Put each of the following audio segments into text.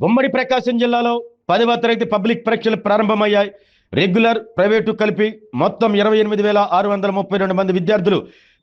ఉమ్మడి ప్రకాశం జిల్లాలో 10వ తరగతి పబ్లిక్ పరీక్షలు ప్రారంభమయ్యాయి. రెగ్యులర్, ప్రైవేటు కలిపి మొత్తం 28,632 మంది విద్యార్థులు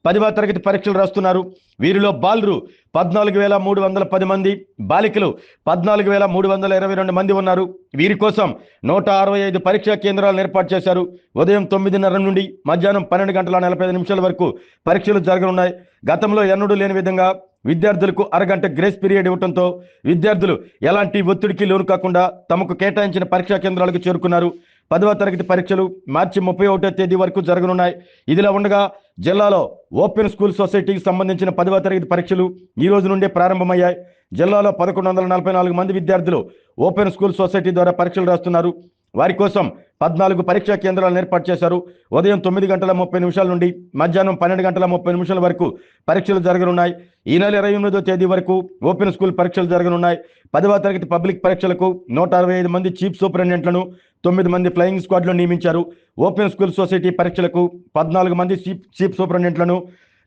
10వ తరగతి పరీక్షలు రాస్తున్నారు. వీరిలో బాలురు 14,310 మంది, బాలికలు 14,322 మంది ఉన్నారు. వీరి కోసం 165 పరీక్షా కేంద్రాలను ఏర్పాటు చేశారు. ఉదయం 9:30 నుండి మధ్యాహ్నం 12:45 వరకు పరీక్షలు జరగనున్నాయి. గతంలో ఎన్నడూ లేని విధంగా విద్యార్థులకు అరగంట గ్రేస్ పీరియడ్ ఇవ్వడంతో విద్యార్థులు ఎలాంటి ఒత్తిడికి లోను కాకుండా తమకు కేటాయించిన పరీక్షా కేంద్రాలకు చేరుకున్నారు. 10వ తరగతి పరీక్షలు మార్చి 31వ తేదీ వరకు జరగనున్నాయి. ఇదిలా ఉండగా జిల్లాలో ఓపెన్ స్కూల్ సొసైటీకి సంబంధించిన 10వ తరగతి పరీక్షలు ఈ రోజు నుండే ప్రారంభమయ్యాయి. జిల్లాలో 1144 మంది విద్యార్థులు ఓపెన్ స్కూల్ సొసైటీ ద్వారా పరీక్షలు రాస్తున్నారు. వారి కోసం 14 పరీక్షా కేంద్రాలను ఏర్పాటు చేశారు. ఉదయం 9:30 నుండి మధ్యాహ్నం 12:30 వరకు పరీక్షలు జరగనున్నాయి. ఈ నెల 28వ తేదీ వరకు ఓపెన్ స్కూల్ పరీక్షలు జరగనున్నాయి. 10వ తరగతి పబ్లిక్ పరీక్షలకు 165 మంది చీఫ్ సూపరింటెండెంట్లను, 9 మంది ఫ్లయింగ్ స్క్వాడ్లను నియమించారు. ఓపెన్ స్కూల్ సొసైటీ పరీక్షలకు 14 మంది చీఫ్ సూపరింటెండెంట్లను,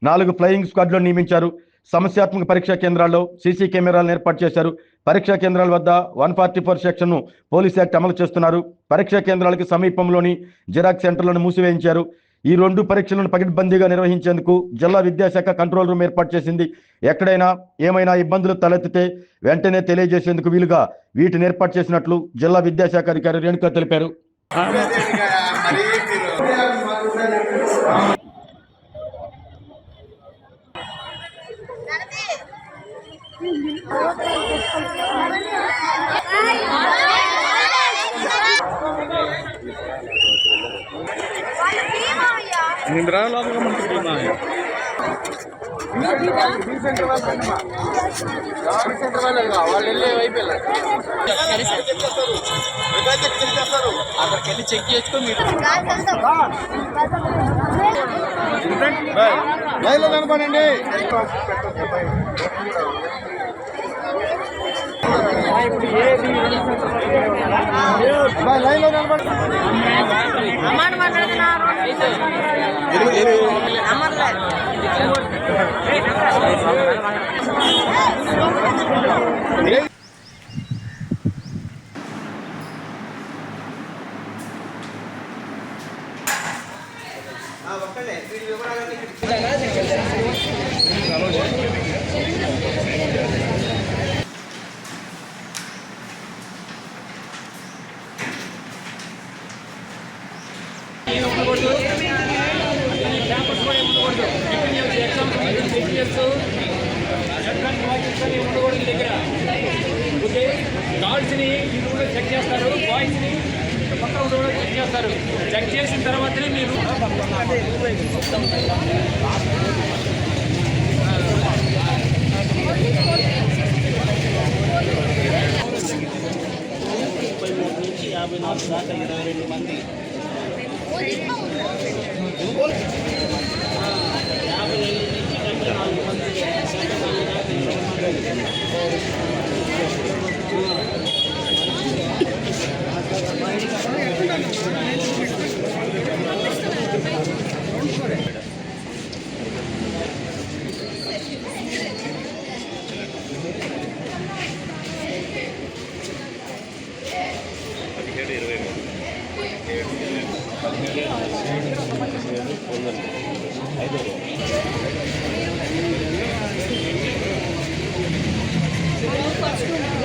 4 ఫ్లయింగ్ స్క్వాడ్లను నియమించారు. సమస్యాత్మక పరీక్షా కేంద్రాల్లో సీసీ కెమెరాలను ఏర్పాటు చేశారు. పరీక్షా కేంద్రాల వద్ద 144 సెక్షన్ను పోలీస్ యాక్ట్ అమలు చేస్తున్నారు. పరీక్షా కేంద్రాలకు సమీపంలోని జిరాక్స్ సెంటర్లను మూసివేయించారు. ఈ 2 పరీక్షలను పకడ్బందీగా నిర్వహించేందుకు జిల్లా విద్యాశాఖ కంట్రోల్ రూమ్ ఏర్పాటు చేసింది. ఎక్కడైనా ఏమైనా ఇబ్బందులు తలెత్తితే వెంటనే తెలియజేసేందుకు వీలుగా వీటిని ఏర్పాటు చేసినట్లు జిల్లా విద్యాశాఖ అధికారి రేణుక తెలిపారు. इंदिरा लोग का मंत्री टीम है सेंटर वाले వాళ్ళు వైపుల అక్కడికి చెక్ చేసుకో మీరు లైన్లో నిలబడండి. లైన్లో నిలబడి గార్డ్స్ని చెక్ చేస్తారు, బాయ్స్ని పక్కన చెక్ చేస్తారు. చెక్ చేసిన తర్వాతనే మీరు నుంచి 54 దాకా 22 మంది 50 నుంచి 74 మంది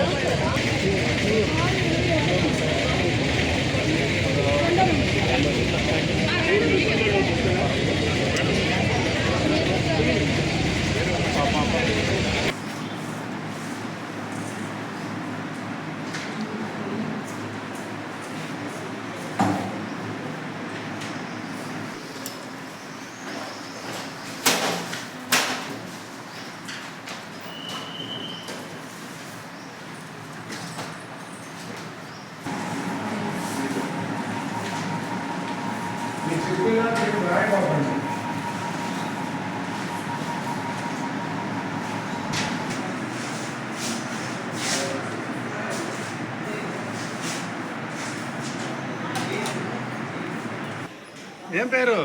ఏం పేరు?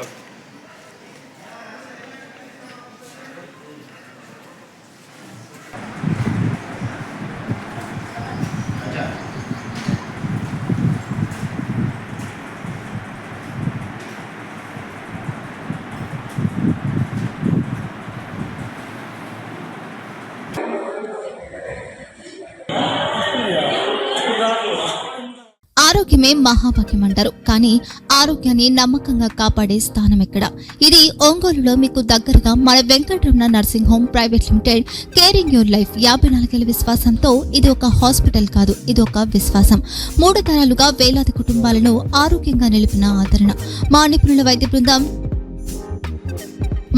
ఆరోగ్యమే మహాభాగ్యం అంటారు, కానీ ఆరోగ్యాన్ని నమ్మకంగా కాపాడే స్థానం ఎక్కడ? ఇది ఒంగోలులో మీకు దగ్గరగా మన Venkataramana nursing home private limited. Caring your life 54 విశ్వాసంతో ఇది ఒక హాస్పిటల్ కాదు, ఇది ఒక విశ్వాసం. 3 తరాలుగా వేలాది కుటుంబాలను ఆరోగ్యంగా నిలిపిన ఆదరణ. మా నిపుణుల వైద్య బృందం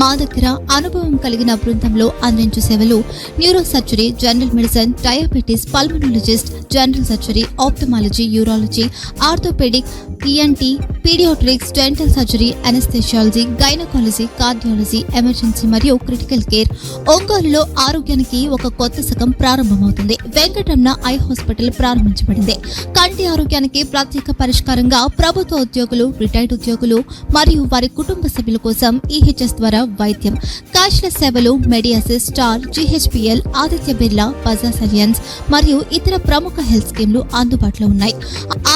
మా దగ్గర అనుభవం కలిగిన బృందంలో అందించే సేవలు neuro surgery, general medicine, diabetes, pulmonologist, general surgery, ophthalmology, urology, orthopaedic, ENT, paediatrics, dental surgery, anaesthesiology, gynaecology, cardiology, emergency మరియు క్రిటికల్ కేర్. ఒంగోలులో ఆరోగ్యానికి ఒక కొత్త శకం ప్రారంభమవుతుంది. వెంకటరమణ ఐ హాస్పిటల్ ప్రారంభించబడింది. కంటి ఆరోగ్యానికి ప్రత్యేక పరిష్కారంగా ప్రభుత్వ ఉద్యోగులు, రిటైర్డ్ ఉద్యోగులు మరియు వారి కుటుంబ సభ్యుల కోసం EHS ద్వారా వైద్యం, క్యాష్లెస్ సేవలు, Medi Assist, Star, GHPL, Aditya Birla, Bajaj Allianz మరియు ఇతర ప్రముఖ హెల్త్ స్కీమ్లు అందుబాటులో ఉన్నాయి.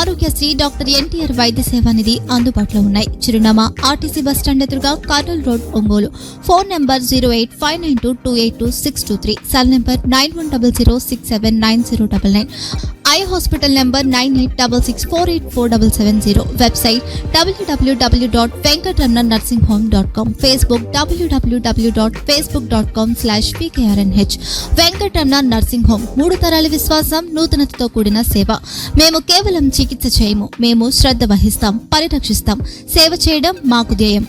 ఆరోగ్యశ్రీ, డాక్టర్ NTR వైద్య సేవా నిధి అందుబాటులో ఉన్నాయి. చిరునామా RTC బస్టాండ్ ఎదురుగా, Kurnool road, Ongole. Phone number 08592282623, cell number 9100679099. Eye hospital number 9866484770. Website www.venkatramanarsinghome.com. Facebook www.facebook.com/VKRNH. Venkataramana nursing home, 3 తరాల విశ్వాసం, నూతనతతో కూడిన సేవ. మేము కేవలం చికిత్స చేయము, మేము శ్రద్ధ వహిస్తాం, పరిరక్షిస్తాం. సేవ చేయడం మాకు ధ్యేయం.